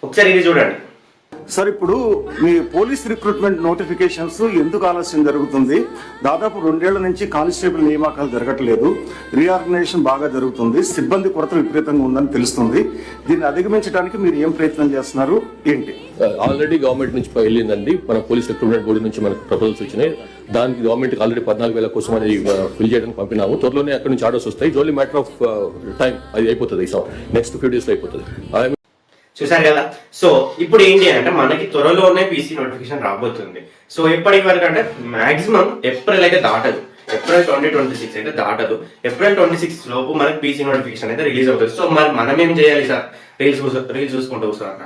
ఒకసారి ఇది చూడండి. సార్, ఇప్పుడు మీ పోలీస్ రిక్రూట్మెంట్ నోటిఫికేషన్స్ ఎందుకు ఆలస్యం జరుగుతుంది? దాదాపు 2 ఏళ్ల నుంచి కానిస్టేబుల్ నియామకాలు జరగట్లేదు, రీఆర్గనైజేషన్ బాగా జరుగుతుంది, సిబ్బంది కొరత విపరీతంగా ఉందని తెలుస్తుంది. దీన్ని అధిగమించడానికి మీరు ఏం ప్రయత్నం చేస్తున్నారు, ఏంటి? ఆల్రెడీ గవర్నమెంట్ నుంచి వెళ్ళిందండి, మన పోలీస్ రిక్రూట్మెంట్ బోర్డు నుంచి మనకు ప్రపోజల్స్ వచ్చినాయి. దానికి గవర్నమెంట్ ఆల్రెడీ 14,000 కోసం అది ఫిల్ చేయడానికి పంపినాము. త్వరలోనే అక్కడ నుంచి ఆర్డర్స్ వస్తాయి. ఓన్లీ మ్యాటర్ ఆఫ్ టైం, అది అయిపోతుంది. నెక్స్ట్ ఫ్యూ డేస్ లో అయిపోతుంది. చూసారు కదా. సో ఇప్పుడు ఏంటి అంటే మనకి త్వరలోనే పీసీ నోటిఫికేషన్ రాబోతుంది. సో ఎప్పటి వరకు అంటే మాక్సిమం ఏప్రిల్ అయితే దాటదు, ఏప్రిల్ 2026 అయితే దాటదు. ఏప్రిల్ 26 లోపు మనకి పీసీ నోటిఫికేషన్ అయితే రిలీజ్ అవుతుంది. సో మరి మనం ఏం చేయాలి సార్? రీల్స్ చూసుకుంటూ కూర్చోాక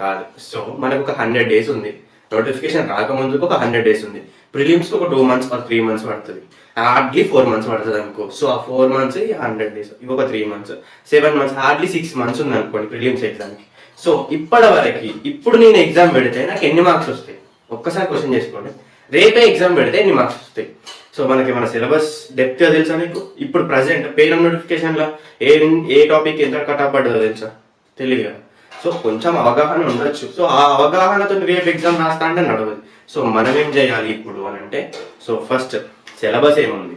కాదు. సో మనకు ఒక 100 days ఉంది. నోటిఫికేషన్ రాకముందుకు ఒక 100 days ఉంది. ప్రిలిమ్స్ కి ఒక 2 months or 3 months పడుతుంది. హార్డ్లీ 4 months పడుతుంది అనుకో. సో ఆ 4 months 100 days, ఇవి ఒక 3 months, 7 months, హార్డ్లీ 6 months ఉంది అనుకోండి ప్రిలిమ్స్ ఎగ్జామ్ కి. సో ఇప్పటి వరకు ఇప్పుడు నేను ఎగ్జామ్ పెడితే నాకు ఎన్ని మార్క్స్ వస్తాయి ఒక్కసారి క్వశ్చన్ చేసుకోండి. రేపే ఎగ్జామ్ పెడితే ఎన్ని మార్క్స్ వస్తాయి? సో మనకి మన సిలబస్ డెప్త్ తెలుసా నీకు? ఇప్పుడు ప్రజెంట్ పేరం నోటిఫికేషన్ లో ఏ టాపిక్ ఎంత కట్ పడ్డదో తెలుసా? తెలియదు కదా. సో కొంచెం అవగాహన ఉండొచ్చు. సో ఆ అవగాహనతో రేపు ఎగ్జామ్ రాస్తా అంటే నడవదు. సో మనం ఏం చేయాలి ఇప్పుడు అని అంటే, సో ఫస్ట్ సిలబస్ ఏముంది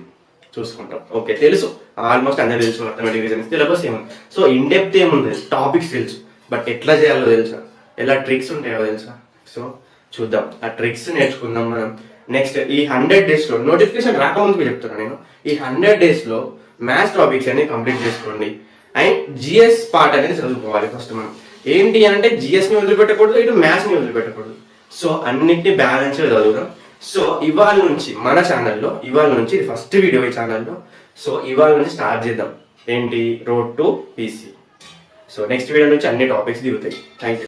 చూసుకుంటాం. ఓకే, తెలుసు, ఆల్మోస్ట్ అందరూ తెలుసు అర్థమెటిక్ రీజనింగ్ సిలబస్ ఏముంది. సో ఇన్ డెప్త్ ఏముంది, టాపిక్స్ తెలుసు, బట్ ఎట్లా చేయాలో తెలుసా, ఎలా ట్రిక్స్ ఉంటాయో తెలుసా? సో చూద్దాం, ఆ ట్రిక్స్ నేర్చుకుందాం మనం. నెక్స్ట్ ఈ 100 days లో నోటిఫికేషన్ రాకముందుకు చెప్తున్నా నేను, ఈ 100 days లో మ్యాథ్స్ టాపిక్స్ అన్ని కంప్లీట్ చేసుకోండి. అండ్ జిఎస్ పార్ట్ అనేది చదువుకోవాలి ఫస్ట్. మనం ఏంటి అంటే జిఎస్ ని వదిలిపెట్టకూడదు, ఇటు మ్యాథ్స్ ని వదిలిపెట్టకూడదు. సో అన్నిటిని బ్యాలెన్స్ గా చదువుదాం. సో ఇవాళ నుంచి మన ఛానల్లో, ఇవాళ నుంచి ఇది ఫస్ట్ వీడియో ఈ ఛానల్లో. సో ఇవాళ నుంచి స్టార్ట్ చేద్దాం. ఏంటి? Road to PC. So next video నుంచి అన్ని టాపిక్స్ దిగుతాయి. Thank you.